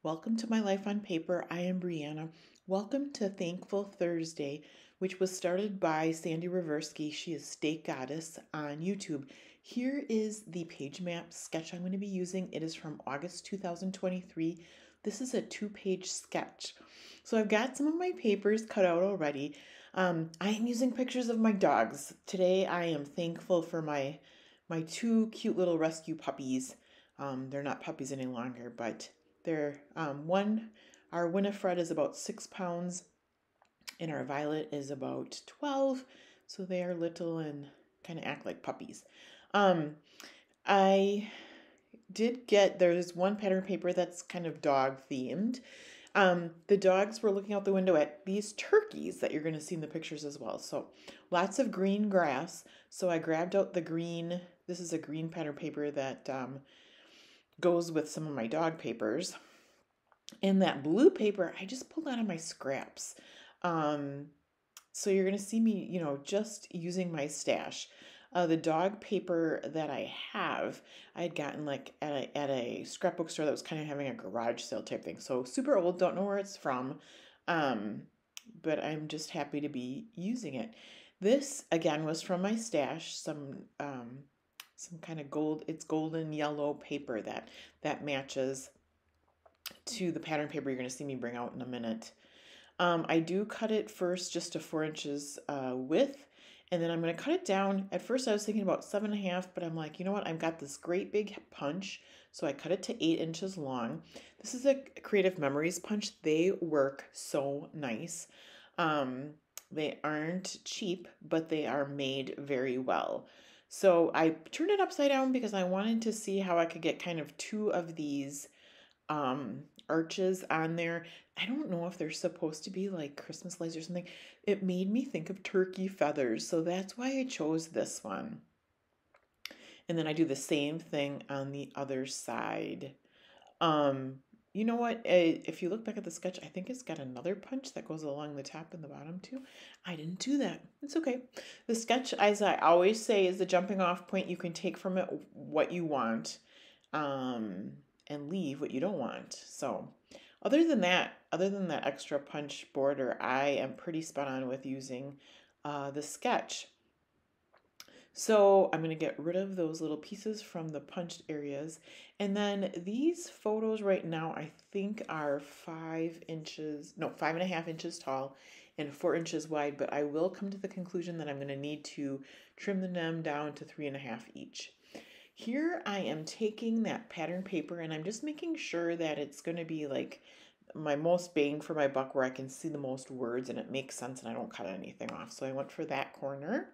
Welcome to My Life on Paper. I am Brianna. Welcome to Thankful Thursday, which was started by Sandie Reverskie. She is Steak Goddess on YouTube. Here is the page map sketch I'm going to be using. It is from August 2023. This is a 2-page sketch. So I've got some of my papers cut out already. I am using pictures of my dogs. Today I am thankful for my two cute little rescue puppies. They're not puppies any longer, but they're our Winifred is about 6 pounds and our Violet is about 12. So they are little and kind of act like puppies. I did get, there's one pattern paper that's kind of dog themed. The dogs were looking out the window at these turkeys that you're going to see in the pictures as well. So lots of green grass. So I grabbed out the green, this is a green pattern paper that goes with some of my dog papers. And that blue paper, I just pulled out of my scraps. So you're going to see me, just using my stash. The dog paper that I have, I had gotten like at a scrapbook store that was kind of having a garage sale type thing. So super old, don't know where it's from. But I'm just happy to be using it. This again was from my stash, some kind of gold, it's golden yellow paper that matches to the pattern paper you're going to see me bring out in a minute. I do cut it first just to 4 inches width, and then I'm going to cut it down. At first I was thinking about 7.5, but I'm like, you know what? I've got this great big punch, so I cut it to 8 inches long. This is a Creative Memories punch. They work so nice. They aren't cheap, but they are made very well. So I turned it upside down because I wanted to see how I could get kind of 2 of these arches on there. I don't know if they're supposed to be like Christmas lights or something. It made me think of turkey feathers, so that's why I chose this one. And then I do the same thing on the other side. You know what? If you look back at the sketch, I think it's got another punch that goes along the top and the bottom too. I didn't do that. It's okay. The sketch, as I always say, is the jumping off point. You can take from it what you want. And leave what you don't want. So other than that extra punch border, I am pretty spot on with using the sketch. So I'm going to get rid of those little pieces from the punched areas. And then these photos right now, I think are 5.5 inches tall and 4 inches wide, but I will come to the conclusion that I'm going to need to trim them down to 3.5 each. Here I am taking that pattern paper and I'm just making sure that it's going to be like my most bang for my buck where I can see the most words and it makes sense and I don't cut anything off. So I went for that corner.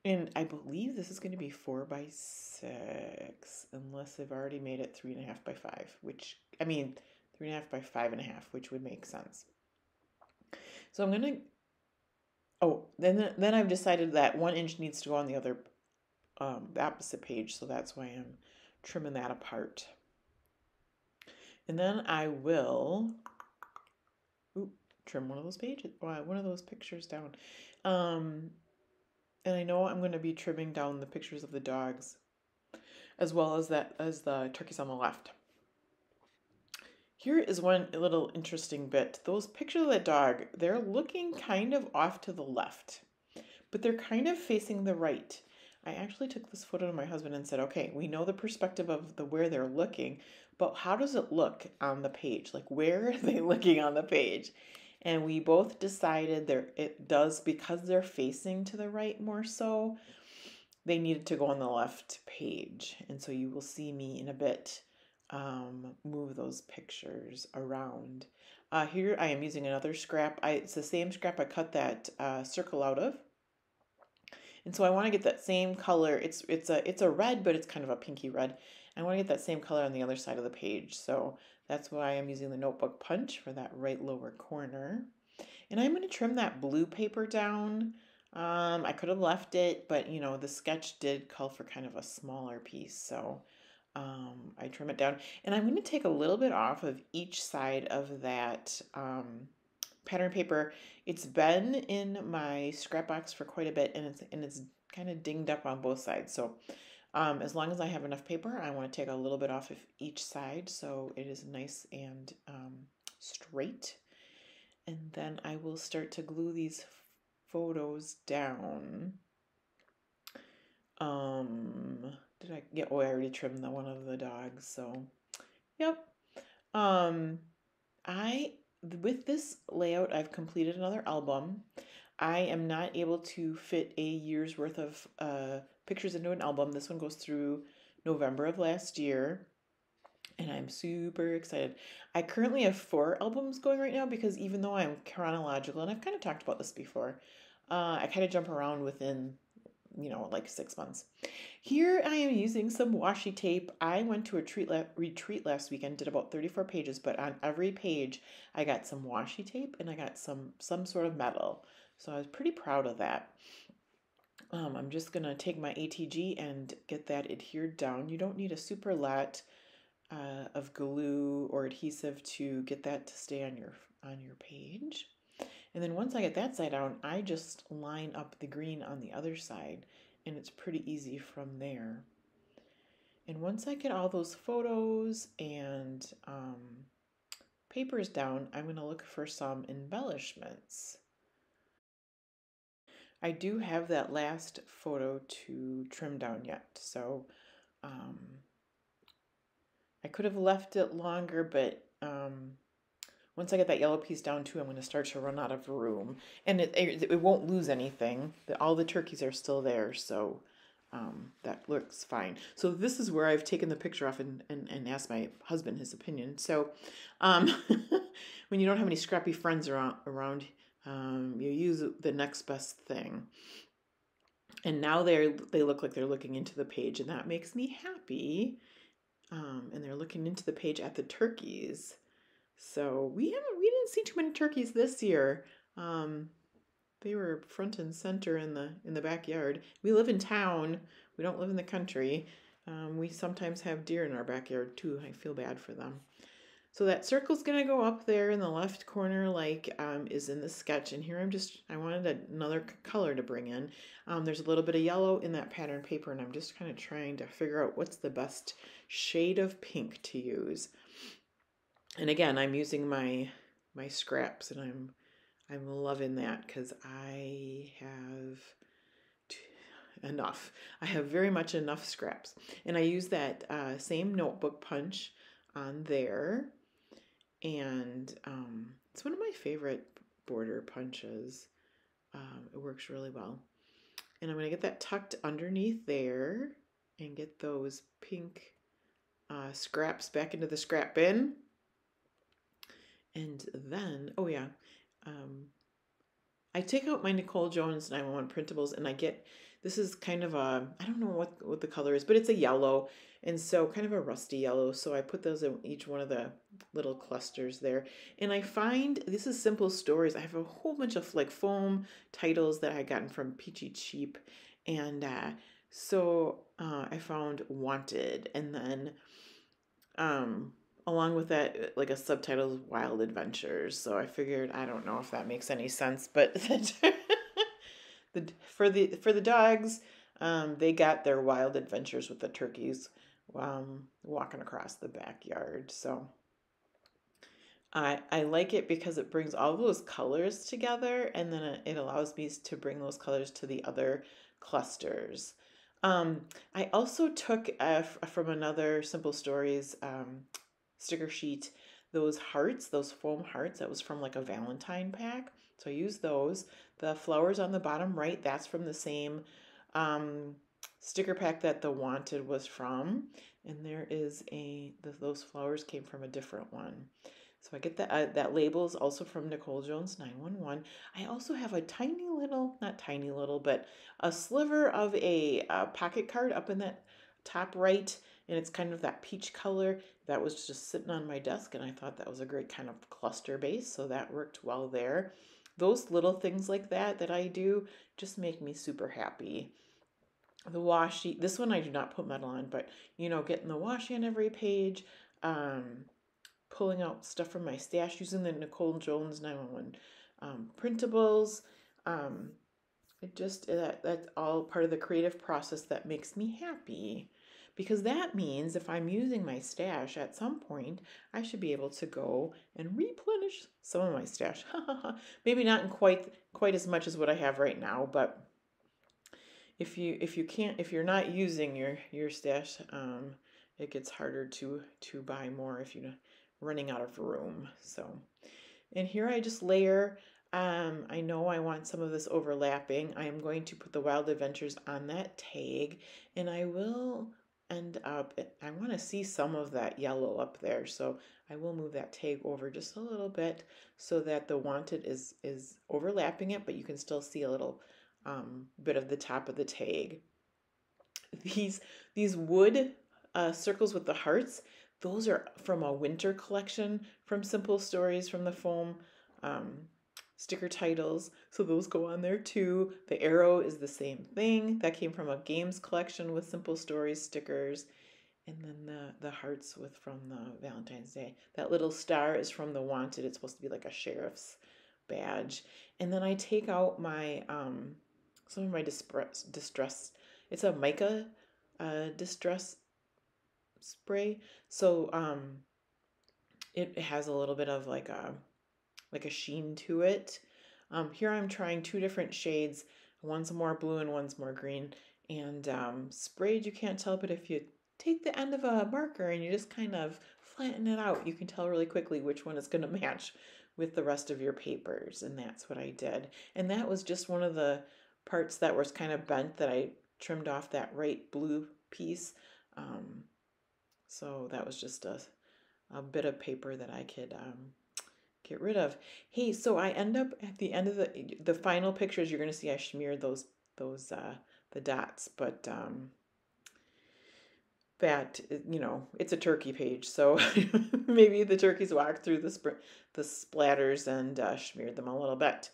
And I believe this is going to be 4 by 6 unless I've already made it 3.5 by 5, 3.5 by 5.5, which would make sense. So I'm going to, then I've decided that 1 inch needs to go on the other the opposite page, so that's why I'm trimming that apart. And then I will trim one of those pages, one of those pictures down. And I know I'm going to be trimming down the pictures of the dogs as well as the turkeys on the left. Here is one little interesting bit. Those pictures of the dog, they're looking kind of off to the left, but they're kind of facing the right. I actually took this photo to my husband and said, okay, we know the perspective of where they're looking, but how does it look on the page? Like, where are they looking on the page? And we both decided it does, because they're facing to the right more so, they needed to go on the left page. And so you will see me in a bit move those pictures around. Here I am using another scrap. It's the same scrap I cut that circle out of. And so I want to get that same color. It's a red, but it's kind of a pinky red. I want to get that same color on the other side of the page. So that's why I'm using the notebook punch for that right lower corner. And I'm going to trim that blue paper down. I could have left it, but the sketch did call for kind of a smaller piece. So I trim it down. And I'm going to take a little bit off of each side of that pattern paper. It's been in my scrap box for quite a bit, and it's kind of dinged up on both sides. So As long as I have enough paper, I want to take a little bit off of each side so it is nice and straight. And then I will start to glue these photos down. Did I get, oh, I already trimmed the one of the dogs, so yep. I, with this layout, I've completed another album. I am not able to fit a year's worth of pictures into an album. This one goes through November of last year, and I'm super excited. I currently have 4 albums going right now because even though I'm chronological, and I've kind of talked about this before, I kind of jump around within, like 6 months. Here I am using some washi tape. I went to a retreat last weekend, did about 34 pages, but on every page I got some washi tape and I got some sort of metal. So I was pretty proud of that. I'm just gonna take my ATG and get that adhered down. You don't need a super lot of glue or adhesive to get that to stay on your page. And then once I get that side down, I just line up the green on the other side, and it's pretty easy from there. And once I get all those photos and papers down, I'm going to look for some embellishments. I do have that last photo to trim down yet, so I could have left it longer, but once I get that yellow piece down too, I'm going to start to run out of room. And it won't lose anything. All the turkeys are still there, so that looks fine. So this is where I've taken the picture off and asked my husband his opinion. So when you don't have any scrappy friends around, you use the next best thing. And now they look like they're looking into the page, and that makes me happy. And they're looking into the page at the turkeys. So we didn't see too many turkeys this year. They were front and center in the backyard. We live in town. We don't live in the country. We sometimes have deer in our backyard too. I feel bad for them. So that circle's gonna go up there in the left corner, like is in the sketch. And here I wanted another color to bring in. There's a little bit of yellow in that pattern paper, and I'm just kind of trying to figure out what's the best shade of pink to use. And again, I'm using my scraps, and I'm loving that because I have enough. I have very much enough scraps, and I use that same notebook punch on there, and it's one of my favorite border punches. It works really well, and I'm going to get that tucked underneath there and get those pink scraps back into the scrap bin. And then, oh yeah, I take out my Nicole Jones 911 printables, and I get, this is kind of a, I don't know what the color is, but it's a yellow, and so kind of a rusty yellow. So I put those in each one of the little clusters there. And I find, this is Simple Stories. I have a whole bunch of like foam titles that I gotten from Peachy Cheap. And so I found Wanted, and then along with that, like a subtitle is Wild Adventures. So I figured, I don't know if that makes any sense, but for the dogs, they got their wild adventures with the turkeys walking across the backyard. So I like it because it brings all those colors together, and then it allows me to bring those colors to the other clusters. I also took from another Simple Stories sticker sheet, those hearts, those foam hearts. That was from like a Valentine pack. So I used those. The flowers on the bottom right, that's from the same sticker pack that the Wanted was from. And there is those flowers came from a different one. So I get that label is also from Nicole Jones 911. I also have a tiny little, not tiny little, but a sliver of a pocket card up in that top right, and it's kind of that peach color that was just sitting on my desk, and I thought that was a great kind of cluster base, so that worked well there. Those little things like that I do just make me super happy. The washi, this one I do not put metal on, but getting the washi on every page, pulling out stuff from my stash using the Nicole Jones 911 printables, That's all part of the creative process that makes me happy. Because that means if I'm using my stash at some point, I should be able to go and replenish some of my stash. Maybe not in quite as much as what I have right now, but if you're not using your stash, it gets harder to buy more if you're running out of room. So, and here I just layer. I know I want some of this overlapping. I am going to put the Wild Adventures on that tag, and I will end up, I want to see some of that yellow up there, so I will move that tag over just a little bit so that the wanted is overlapping it, but you can still see a little bit of the top of the tag. These wood circles with the hearts, those are from a winter collection from Simple Stories from the foam um, sticker titles. So those go on there too. The arrow is the same thing. That came from a games collection with Simple Stories stickers. And then the hearts with from the Valentine's Day. That little star is from the Wanted. It's supposed to be like a sheriff's badge. And then I take out my some of my distress. It's a mica distress spray. So it has a little bit of like a sheen to it. Here I'm trying two different shades. One's more blue and one's more green. And sprayed, you can't tell, but if you take the end of a marker and you just kind of flatten it out, you can tell really quickly which one is going to match with the rest of your papers. And that's what I did. And that was just one of the parts that was kind of bent that I trimmed off that right blue piece. So that was just a bit of paper that I could get rid of. Hey, so I end up at the end of the final pictures, you're going to see I smeared those the dots, but that, it's a turkey page, so maybe the turkeys walked through the splatters and smeared them a little bit.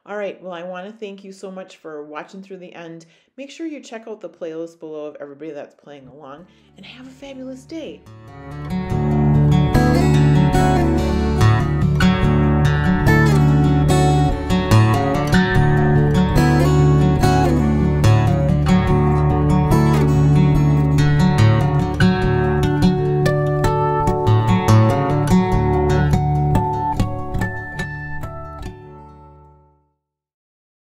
All right, well, I want to thank you so much for watching through the end. Make sure you check out the playlist below of everybody that's playing along, and have a fabulous day.